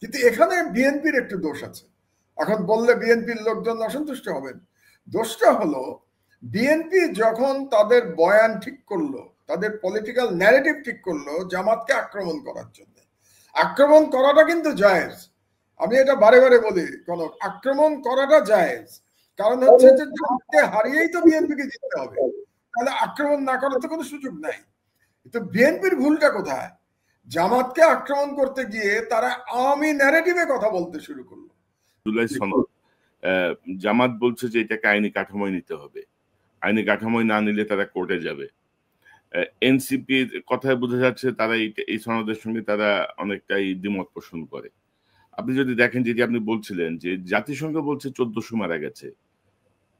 কিন্তু এখানে বিএনপির একটু দোষ আছে। এখন বললে বিএনপির লোকজন অসন্তুষ্ট হবেন। দোষটা হলো বিএনপি যখন তাদের বয়ান ঠিক করলো, তাদের পলিটিক্যাল ন্যারেটিভ ঠিক করলো জামাতকে আক্রমণ করার জন্য, আক্রমণ করাটা কিন্তু জায়েজ। আমি এটা বারে বারে বলি, কোন আক্রমণ করাটা জায়েজ, কারণ হচ্ছে যে জামাতকে হারিয়েই তো বিএনপিকে জিততে হবে, তাহলে আক্রমণ না করার তো কোনো সুযোগ নাই। তো বিএনপির ভুলটা কোথায়? জামাতকে আক্রমণ করতে গিয়ে তারা আওয়ামী ন্যারেটিভে কথা বলতে শুরু করলো। জুলাই সনদ, জামাত বলছে যে এটাকে আইনি কাঠামোয় নিতে হবে, আইনি কাঠামোয় না নিলে তারা কোর্টে যাবে। এনসিপির কথায় বোঝা যাচ্ছে তারা এই সনদের সঙ্গে তারা অনেকটাই দ্বিমত পোষণ করে। আপনি যদি দেখেন, যেটি আপনি বলছিলেন যে জাতিসংঘ বলছে 1400 মারা গেছে,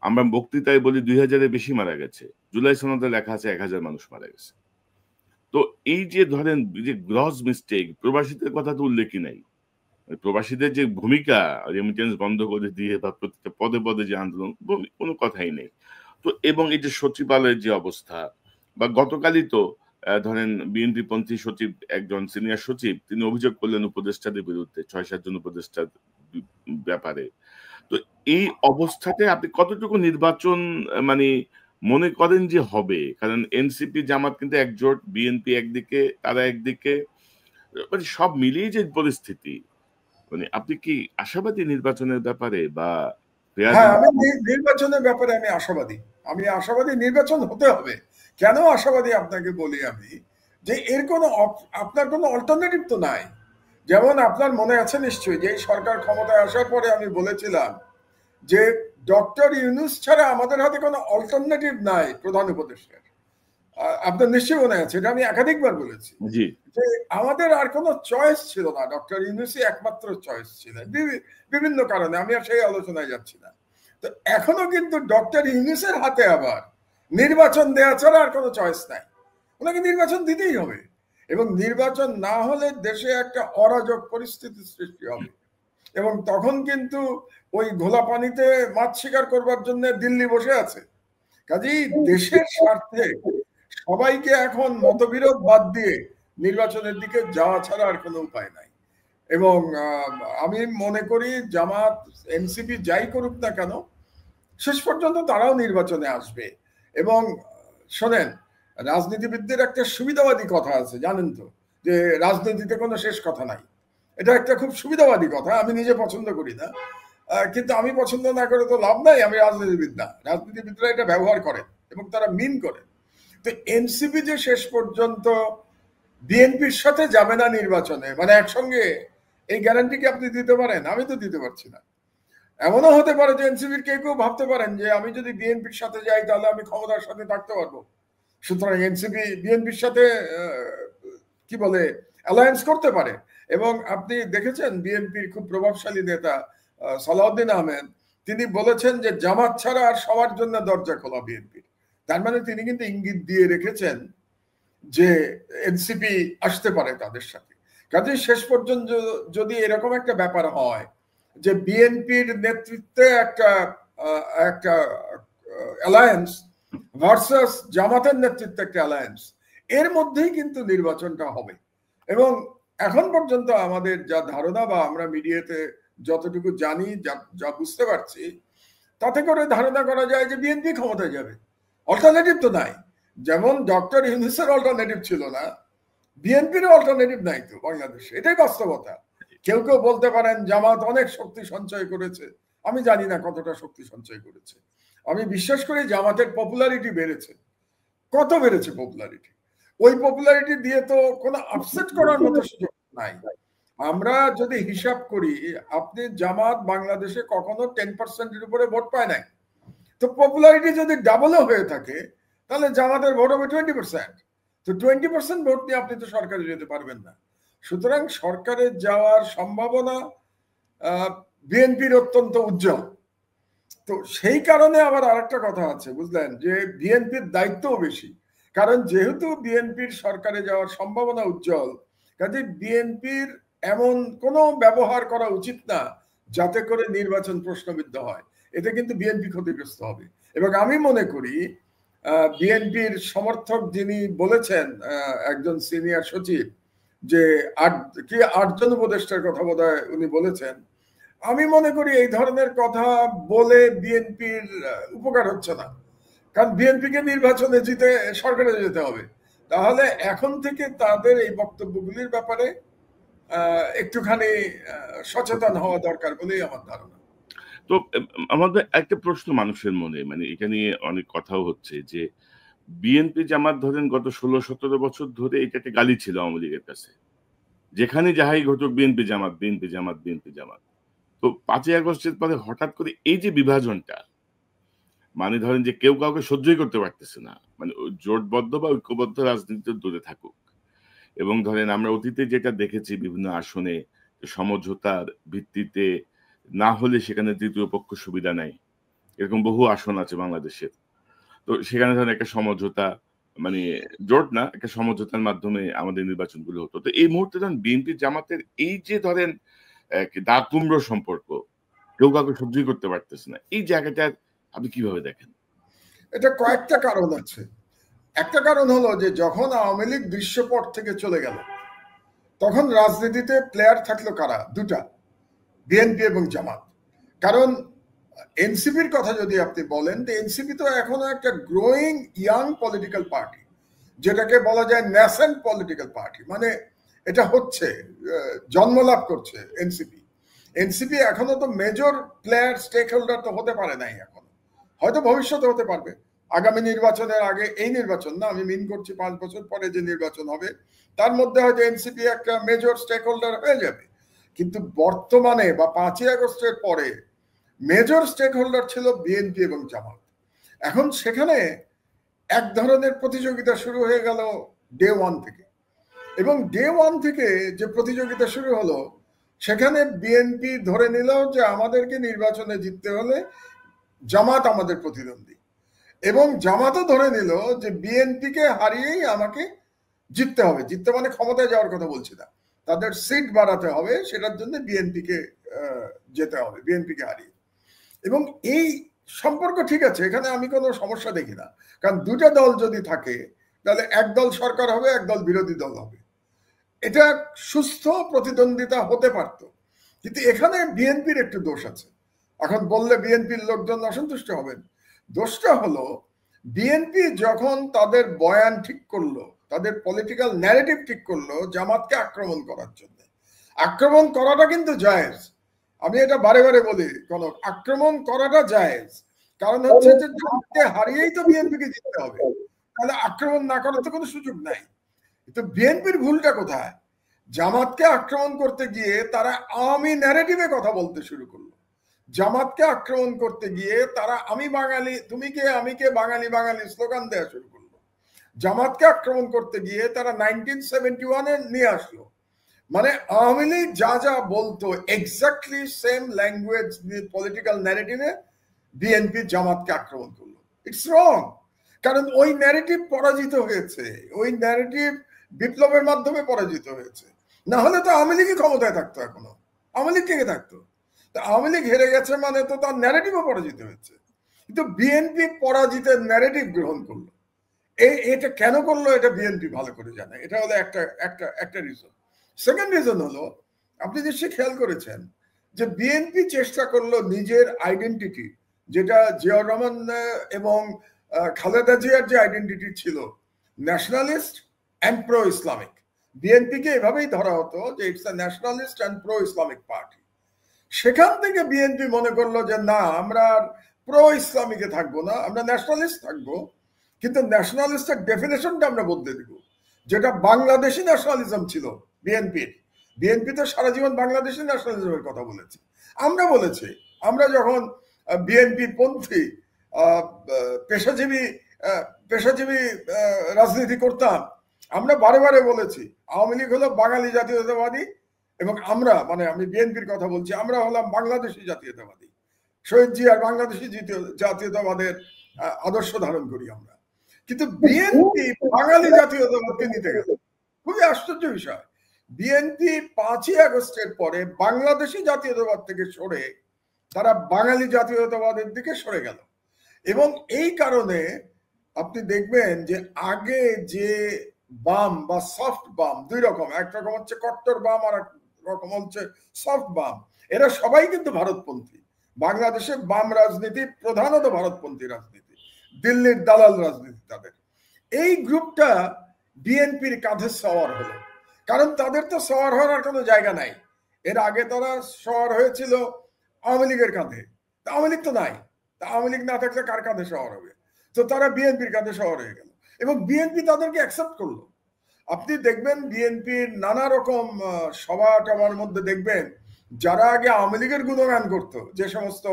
আমরা বক্তৃতায় বলি 2000-এর বেশি মারা গেছে, জুলাই সনদে লেখা আছে 1000 মানুষ মারা গেছে। তো এই যে ধরেন যে গ্রস মিস্টেক, প্রবাসীদের কথা তো উল্লেখই নাই। প্রবাসীদের যে ভূমিকা, রেমিটেন্স বন্ধ করে দিয়ে বা প্রত্যেকটা পদে পদে যে আন্দোলন, কোনো কথাই নেই। তো এবং এই যে সচিবালয়ের যে অবস্থা, বা গতকালই তো ধরেন বিএনপি পন্থী সচিব, একজন সিনিয়র সচিব, তিনি অভিযোগ করলেন উপদেষ্টাদের বিরুদ্ধে, 6-7 জন উপদেষ্টার ব্যাপারে। তো এই অবস্থাতে আপনি কতটুকু নির্বাচন মানে মনে করেন যে হবে? কারণ এনসিপি জামাত কিন্তু একজোট, বিএনপি একদিকে, তারা একদিকে, মানে সব মিলিয়ে যে পরিস্থিতি, মানে আপনি কি আশাবাদী নির্বাচনের ব্যাপারে? বা হ্যাঁ, আমি নির্বাচনের ব্যাপারে আমি আশাবাদী। আমি আশাবাদী নির্বাচন হতে হবে। কেন আশাবাদী আপনাকে বলি আমি, যে এর কোনো আপনার কোনো অল্টারনেটিভ তো নাই। যেমন আপনার মনে আছে নিশ্চয়ই যে এই সরকার ক্ষমতায় আসার পরে আমি বলেছিলাম যে ডক্টর ইউনূস ছাড়া আমাদের হাতে কোনো অল্টারনেটিভ নাই প্রধান উপদেষ্টার। আপনার নিশ্চয়ই মনে আছে, এটা আমি একাধিকবার বলেছি যে আমাদের আর কোনো চয়েস ছিল না, ডক্টর ইউনূসই একমাত্র চয়েস ছিলেন বিভিন্ন কারণে, আমি আর সেই আলোচনায় যাচ্ছি না। তো এখনো কিন্তু ডক্টর ইউনূসের হাতে আবার নির্বাচন দেওয়া ছাড়া আর কোনো চয়েস নাই, ওনাকে নির্বাচন দিতেই হবে। এবং নির্বাচন না হলে দেশে একটা অরাজক পরিস্থিতির সৃষ্টি হবে, এবং তখন কিন্তু ওই ঘোলা পানিতে মাছ শিকার করবার জন্য দিল্লি বসে আছে। কাজেই দেশের স্বার্থে সবাইকে এখন মতবিরোধ বাদ দিয়ে নির্বাচনের দিকে যাওয়া ছাড়া আর কোনো উপায় নাই। এবং আমি মনে করি জামাত, এনসিপি যাই করুক না কেন, শেষ পর্যন্ত তারাও নির্বাচনে আসবে। এবং শোনেন, রাজনীতিবিদদের একটা সুবিধাবাদী কথা আছে, জানেন তো, যে রাজনীতিতে কোনো শেষ কথা নাই। এটা একটা খুব সুবিধাবাদী কথা, আমি নিজে পছন্দ করি না, কিন্তু আমি পছন্দ না করে তো লাভ নাই, আমি রাজনীতিবিদ না। রাজনীতিবিদরা এটা ব্যবহার করেন এবং তারা মিন করেন। তো এনসিপি যে শেষ পর্যন্ত বিএনপির সাথে যাবে না নির্বাচনে, মানে একসঙ্গে, এই গ্যারান্টি কি আপনি দিতে পারেন? আমি তো দিতে পারছি না। এমনও হতে পারে যে এনসিপির কেউ কেউ ভাবতে পারেন যে আমি যদি বিএনপির সাথে যাই তাহলে আমি ক্ষমতার সাথে থাকতে পারবো, সুতরাং এনসিপি বিএনপির সাথে কি বলে অ্যালায়েন্স করতে পারে। এবং আপনি দেখেছেন বিএনপির খুব প্রভাবশালী নেতা সালাউদ্দিন আহমেদ, তিনি বলেছেন যে জামাত ছাড়া আর সবার জন্য দরজা খোলা বিএনপির। তার মানে তিনি কিন্তু ইঙ্গিত দিয়ে রেখেছেন যে এনসিপি আসতে পারে তাদের সাথে। কাজে শেষ পর্যন্ত যদি এরকম একটা ব্যাপার হয় যে বিএনপির নেতৃত্বে একটা একটা অ্যালায়েন্স ভার্সাস জামাতের নেতৃত্বে একটা অ্যালায়েন্স, এর মধ্যেই কিন্তু নির্বাচনটা হবে। এবং এখন পর্যন্ত আমাদের যা ধারণা, বা আমরা মিডিয়াতে যতটুকু জানি, যা বুঝতে পারছি, তাতে করে ধারণা করা যায় যে বিএনপি ক্ষমতায় যাবে, অল্টারনেটিভ তো নাই। যেমন ডক্টর ইউনূসের অল্টারনেটিভ ছিল না, বিএনপির অল্টারনেটিভ নাই তো বাংলাদেশে, এটাই বাস্তবতা। কেউ কেউ বলতে পারেন জামাত অনেক শক্তি সঞ্চয় করেছে, আমি জানি না কতটা শক্তি সঞ্চয় করেছে। আমি বিশ্বাস করি জামাতের পপুলারিটি বেড়েছে। কত বেড়েছে পপুলারিটি? ওই পপুলারিটি দিয়ে তো কোনো আপসেট করার মতো সুযোগ নাই। আমরা যদি হিসাব করি, আপনি জামাত বাংলাদেশে কখনো 10%-এর উপরে ভোট পায় নাই। তো পপুলারিটি যদি ডাবলও হয়ে থাকে তাহলে জামাতের ভোট হবে 20%। তো 20% ভোট নিয়ে আপনি তো সরকারে যেতে পারবেন না। সুতরাং সরকারে যাওয়ার সম্ভাবনা বিএনপির অত্যন্ত উজ্জ্বল। তো সেই কারণে আবার আরেকটা কথা আছে, বুঝলেন, যে বিএনপির দায়িত্বও বেশি। কারণ যেহেতু বিএনপির সরকারে যাওয়ার সম্ভাবনা উজ্জ্বল, কাজে বিএনপির এমন কোনো ব্যবহার করা উচিত না যাতে করে নির্বাচন প্রশ্নবিদ্ধ হয়। এতে কিন্তু বিএনপি ক্ষতিগ্রস্ত হবে। এবং আমি মনে করি বিএনপির সমর্থক যিনি বলেছেন, একজন সিনিয়র সচিব, যে আটজন উপদেষ্টার কথা বোধহয় উনি বলেছেন। আমি মনে করি এই ধরনের কথা বলে বিএনপির উপকার হচ্ছে না, কারণ বিএনপিকে নির্বাচনে জিতে সরকারে যেতে হবে। তাহলে এখন থেকে তাদের এই বক্তব্যগুলির ব্যাপারে একটুখানি সচেতন হওয়া দরকার বলেই আমার ধারণা। তো আমাদের একটা প্রশ্ন মানুষের মনে, মানে এটা নিয়ে অনেক কথাও হচ্ছে যে বিএনপি জামাত ধরেন গত 16-17 বছর ধরে এটা একটা গালি ছিল আওয়ামী লীগের কাছে, যেখানে যাহাই ঘটুক বিএনপি জামাত, বিএনপি জামাত, বিএনপি জামাত। তো 5ই আগস্টের পরে হঠাৎ করে এই যে বিভাজনটা, মানে ধরেন যে কেউ কাউকে সহ্যই করতে পারতেছে না, মানে জোটবদ্ধ বা ঐক্যবদ্ধ রাজনীতি দূরে থাকুক। এবং ধরেন আমরা অতীতে যেটা দেখেছি বিভিন্ন আসনে সমঝোতার ভিত্তিতে না হলে সেখানে তৃতীয় পক্ষ সুবিধা নেয়, এরকম বহু আসন আছে বাংলাদেশের। তো সেখানে ধরেন একটা সমঝোতা, মানে জোট না, একটা সমঝোতার মাধ্যমে আমাদের নির্বাচনগুলো হতো। তো এই মুহূর্তে ধরেন বিএনপি জামাতের এই যে ধরেন দা কুমড়ো সম্পর্ক, কেউ কাউকে সহ্যই করতে পারতেছে না, এই জায়গাটার আপনি কিভাবে দেখেন? এটা কয়েকটা কারণ আছে। একটা কারণ হলো যে যখন আওয়ামী লীগ দৃশ্যপট থেকে চলে গেল, তখন রাজনীতিতে প্লেয়ার থাকলো কারা? দুটা, বিএনপি এবং জামাত। কারণ এনসিপির কথা যদি আপনি বলেন, তো এনসিপি তো এখনো একটা গ্রোয়িং ইয়াং পলিটিক্যাল পার্টি, যেটাকে বলা যায় ন্যাসেন্ট পলিটিক্যাল পার্টি, মানে এটা হচ্ছে জন্মলাভ করছে এনসিপি। এনসিপি এখনো তো মেজর প্লেয়ার স্টেক হোল্ডার তো হতে পারে নাই এখনো, হয়তো ভবিষ্যতে হতে পারবে। আগামী নির্বাচনের আগে, এই নির্বাচন না, আমি মিন করছি 5 বছর পরে যে নির্বাচন হবে তার মধ্যে হয়তো এনসিপি একটা মেজর স্টেক হোল্ডার হয়ে যাবে। কিন্তু বর্তমানে বা 5ই আগস্টের পরে মেজর স্টেক হোল্ডার ছিল বিএনপি এবং জামাত। এখন সেখানে এক ধরনের প্রতিযোগিতা শুরু হয়ে গেল ডে ওয়ান থেকে। এবং ডে ওয়ান থেকে যে প্রতিযোগিতা শুরু হলো, সেখানে বিএনপি ধরে নিল যে আমাদেরকে নির্বাচনে জিততে হলে জামাত আমাদের প্রতিদ্বন্দ্বী, এবং জামাতও ধরে নিল যে বিএনপিকে হারিয়েই আমাকে জিততে হবে। জিততে মানে ক্ষমতায় যাওয়ার কথা বলছি না, তাদের সিট বাড়াতে হবে, সেটার জন্য বিএনপিকে যেতে হবে, বিএনপিকে হারিয়ে। এবং এই সম্পর্ক ঠিক আছে, এখানে আমি কোনো সমস্যা দেখি না, কারণ দুটা দল যদি থাকে তাহলে এক দল সরকার হবে, এক দল বিরোধী দল হবে, এটা সুস্থ প্রতিদ্বন্দ্বিতা হতে পারত। কিন্তু এখানে বিএনপির একটু দোষ আছে। এখন বললে বিএনপির লোকজন অসন্তুষ্ট হবেন। দোষটা হলো বিএনপি যখন তাদের বয়ান ঠিক করলো, তাদের পলিটিক্যাল ন্যারেটিভ ঠিক করলো জামাতকে আক্রমণ করার জন্য, আক্রমণ করাটা কিন্তু জায়েজ। আমি এটা বারে বারে বলি, কোন আক্রমণ করাটা জায়েজ, কারণ হচ্ছে যে জামাতকে হারিয়েই তো বিএনপিকে জিততে হবে, তাহলে আক্রমণ না করার তো কোনো সুযোগ নাই। তো বিএনপির ভুলটা কোথায়? জামাতকে আক্রমণ করতে গিয়ে তারা আওয়ামী ন্যারেটিভে কথা বলতে শুরু করলো। জামাতকে আক্রমণ করতে গিয়ে তারা আমি বাঙালি, তুমি কে, আমি কে, বাঙালি বাঙালি স্লোগান দেওয়া শুরু করলো। জামাতকে আক্রমণ করতে গিয়ে তারা 1971-এ নিয়ে আসলো, মানে আওয়ামী লীগ যা যা বলতো এক্স্যাক্টলি সেম ল্যাঙ্গুয়েজ পলিটিক্যাল ন্যারেটিভে বিএনপি জামাতকে আক্রমণ করলো। ইটস রং, কারণ ওই ন্যারেটিভ পরাজিত হয়েছে, ওই ন্যারেটিভ বিপ্লবের মাধ্যমে পরাজিত হয়েছে। না হলে তো আওয়ামী লীগই ক্ষমতায় থাকতো এখনো, আওয়ামী লীগ থেকে থাকতো। তো আওয়ামী লীগ হেরে গেছে মানে তো তার ন্যারেটিভও পরাজিত হয়েছে। কিন্তু বিএনপি পরাজিতের ন্যারেটিভ গ্রহণ করলো। এটা কেন করলো এটা বিএনপি ভালো করে জানে। এটা হলো একটা রিজন। সেকেন্ড রিজন হলো, আপনি নিশ্চয়ই খেয়াল করেছেন যে বিএনপি চেষ্টা করলো নিজের আইডেন্টিটি, যেটা জিয়াউর রহমান এবং খালেদা জিয়ার যে আইডেন্টিটি ছিল, ন্যাশনালিস্ট অ্যান্ড প্রো ইসলামিক। বিএনপিকে এভাবেই ধরা হতো যে it's a nationalist and pro Islamic party. সেখান থেকে বিএনপি মনে করলো যে না, আমরা প্রো ইসলামিকে থাকবো না, আমরা ন্যাশনালিস্ট থাকবো, কিন্তু ন্যাশনালিস্টের ডেফিনেশনটা আমরা বদলে দিব, যেটা বাংলাদেশি ন্যাশনালিজম ছিল বিএনপির। বিএনপি তো সারা জীবন বাংলাদেশি ন্যাশনালিজমের কথা বলেছে। আমরা বলেছি, আমরা যখন বিএনপি পন্থী পেশাজীবী পেশাজীবী রাজনীতি করতাম, আমরা বারে বারে বলেছি আওয়ামী লীগ হলো বাঙালি জাতীয়তাবাদী, এবং আমরা, মানে আমি বিএনপির কথা বলছি, আমরা হলাম বাংলাদেশি জাতীয়তাবাদী। শহীদ জিয়ার বাংলাদেশি জাতীয়তাবাদের আদর্শ ধারণ করি আমরা। কিন্তু বিএনপি বাঙালি জাতীয়তাবাদকে নিতে গেল। খুবই আশ্চর্য বিষয়, বিএনপি 5ই আগস্টের পরে বাংলাদেশি জাতীয়তাবাদ থেকে সরে তারা বাঙালি জাতীয়তাবাদের দিকে সরে গেল। এবং এই কারণে আপনি দেখবেন যে আগে যে বাম বা সফট বাম, দুই রকম, এক রকম হচ্ছে কট্টর বাম আর এক রকম হচ্ছে সফট বাম, এরা সবাই কিন্তু ভারতপন্থী। বাংলাদেশে বাম রাজনীতি প্রধানত ভারতপন্থী রাজনীতি, দিল্লির দালাল রাজনীতি তাদের। এই গ্রুপটা বিএনপির কাঁধে সওয়ার হলো, কারণ তাদের তো সওয়ার হওয়ার কোনো জায়গা নাই। এর আগে তারা সওয়ার হয়েছিল আওয়ামী লীগের কাঁধে, আওয়ামী লীগ তো নাই, আওয়ামী লীগ না থাকলে কার কাঁধে সওয়ার হবে? তো তারা বিএনপির কাঁধে সওয়ার হয়ে গেল এবং বিএনপি তাদেরকে অ্যাকসেপ্ট করলো। আপনি দেখবেন বিএনপির নানা রকম সভা টভার মধ্যে দেখবেন যারা আগে আওয়ামী লীগের গুণগান করতো, যে সমস্ত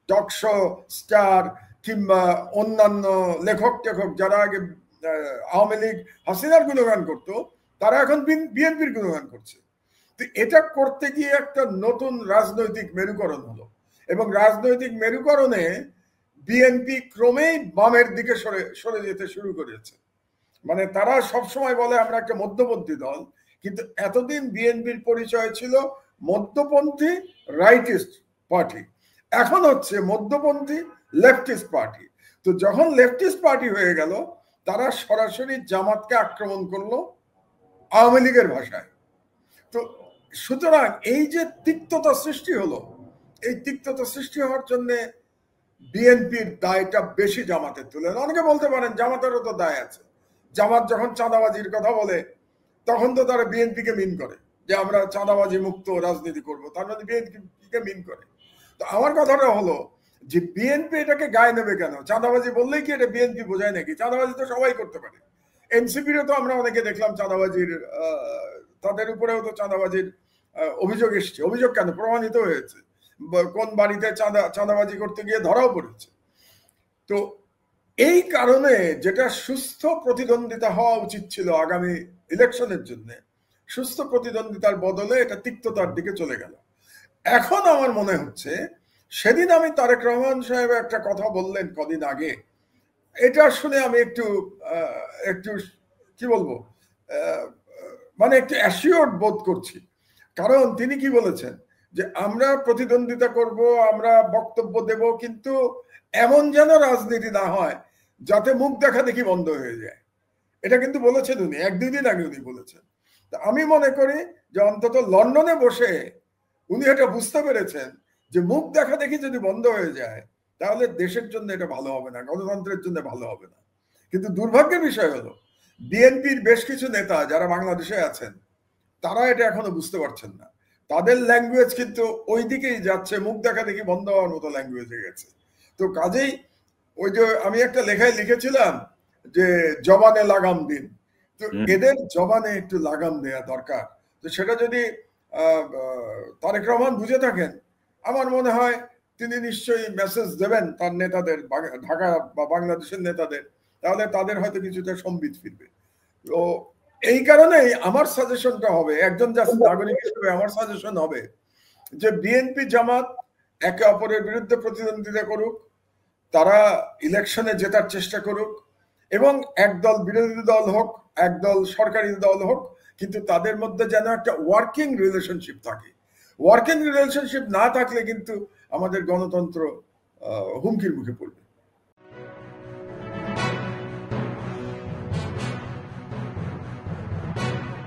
টক শো স্টার কিংবা অন্যান্য লেখক টেখক যারা আগে আওয়ামী লীগ হাসিনার গুণগান করতো, তারা এখন বিএনপির গুণগান করছে। তো এটা করতে গিয়ে একটা নতুন রাজনৈতিক মেরুকরণ হলো এবং রাজনৈতিক মেরুকরণে বিএনপি ক্রমেই বামের দিকে সরে যেতে শুরু করেছে। মানে তারা সবসময় বলে আমরা একটা মধ্যপন্থী দল, কিন্তু এতদিন বিএনপির পরিচয় ছিল মধ্যপন্থী রাইটিস্ট পার্টি, এখন হচ্ছে মধ্যপন্থী লেফটিস্ট পার্টি। তো যখন লেফটিস্ট পার্টি হয়ে গেল, তারা সরাসরি জামাতকে আক্রমণ করলো আওয়ামী লীগের ভাষায়। তো সুতরাং এই যে তিক্ততা সৃষ্টি হলো, এই তিক্ততা সৃষ্টি হওয়ার জন্য বিএনপির দায়টা বেশি জামাতের তুলে। অনেকে বলতে পারেন জামাতেরও তো দায় আছে, জামাত যখন চাঁদাবাজির কথা বলে তখন তো তারা বিএনপিকে মিন করে যে আমরা চাঁদাবাজি মুক্ত রাজনীতি করব, তার মানে বিএনপিকে মিন করে। তো আমার কথাটা হলো যে বিএনপি এটাকে গায়ে নেবে কেন? চাঁদাবাজি বললেই কি এটা বিএনপি বোঝায় নাকি? চাঁদাবাজি তো সবাই করতে পারে। এনসিপিরও তো আমরা অনেকে দেখলাম চাঁদাবাজির, তাদের উপরেও তো চাঁদাবাজির অভিযোগ এসছে। অভিযোগ কেন, প্রমাণিত হয়েছে, কোন বাড়িতে চাঁদাবাজি করতে গিয়ে ধরাও পড়েছে। তো এই কারণে যেটা সুস্থ প্রতিদ্বন্দ্বিতা হওয়া উচিত ছিল আগামী ইলেকশনের জন্য, সুস্থ প্রতিদ্বন্দ্বিতার বদলে এটা তিক্ততার দিকে চলে গেল। এখন আমার মনে হচ্ছে, সেদিন আমি তারেক রহমান সাহেব একটা কথা বললেন কদিন আগে, এটা শুনে আমি একটু একটু কি বলবো, মানে একটু অ্যাসিওর্ড বোধ করছি। কারণ তিনি কি বলেছেন যে আমরা প্রতিদ্বন্দ্বিতা করব, আমরা বক্তব্য দেব, কিন্তু এমন যেন রাজনীতি না হয় যাতে মুখ দেখা দেখি বন্ধ হয়ে যায়। এটা কিন্তু বলেছেন উনি, এক দুই দিন আগে উনি বলেছেন। আমি মনে করি যে অন্তত লন্ডনে বসে উনি এটা বুঝতে পেরেছেন যে মুখ দেখা দেখি যদি বন্ধ হয়ে যায় তাহলে দেশের জন্য এটা ভালো হবে না, গণতন্ত্রের জন্য ভালো হবে না। কিন্তু দুর্ভাগ্যের বিষয় হলো বিএনপির বেশ কিছু নেতা যারা বাংলাদেশে আছেন তারা এটা এখনো বুঝতে পারছেন না। তাদের ল্যাঙ্গুয়েজ কিন্তু ওই দিকেই যাচ্ছে, মুখ দেখা দেখি বন্ধ হওয়ার মতো ল্যাঙ্গুয়েজে গেছে। তো কাজেই ওই যে আমি একটা লেখায় লিখেছিলাম যে জবানে লাগাম দিন, তো এদের জবানে একটু লাগাম দেয়া দরকার। তো সেটা যদি তারেক রহমান বুঝে থাকেন, আমার মনে হয় তিনি নিশ্চয়ই মেসেজ দেবেন তার নেতাদের, ঢাকা বা বাংলাদেশের নেতাদের, তাহলে তাদের হয়তো কিছুটা সম্বিত ফিরবে। তো এই কারণেই আমার সাজেশনটা হবে, একজন নাগরিক হিসেবে আমার সাজেশন হবে যে বিএনপি জামাত একে অপরের বিরুদ্ধে প্রতিদ্বন্দ্বিতা করুক, তারা ইলেকশনে জেতার চেষ্টা করুক, এবং একদল বিরোধী দল হোক, একদল সরকারি দল হোক, কিন্তু তাদের মধ্যে যেন একটা ওয়ার্কিং রিলেশনশিপ থাকে। ওয়ার্কিং রিলেশনশিপ না থাকলে কিন্তু আমাদের গণতন্ত্র হুমকির মুখে পড়বে।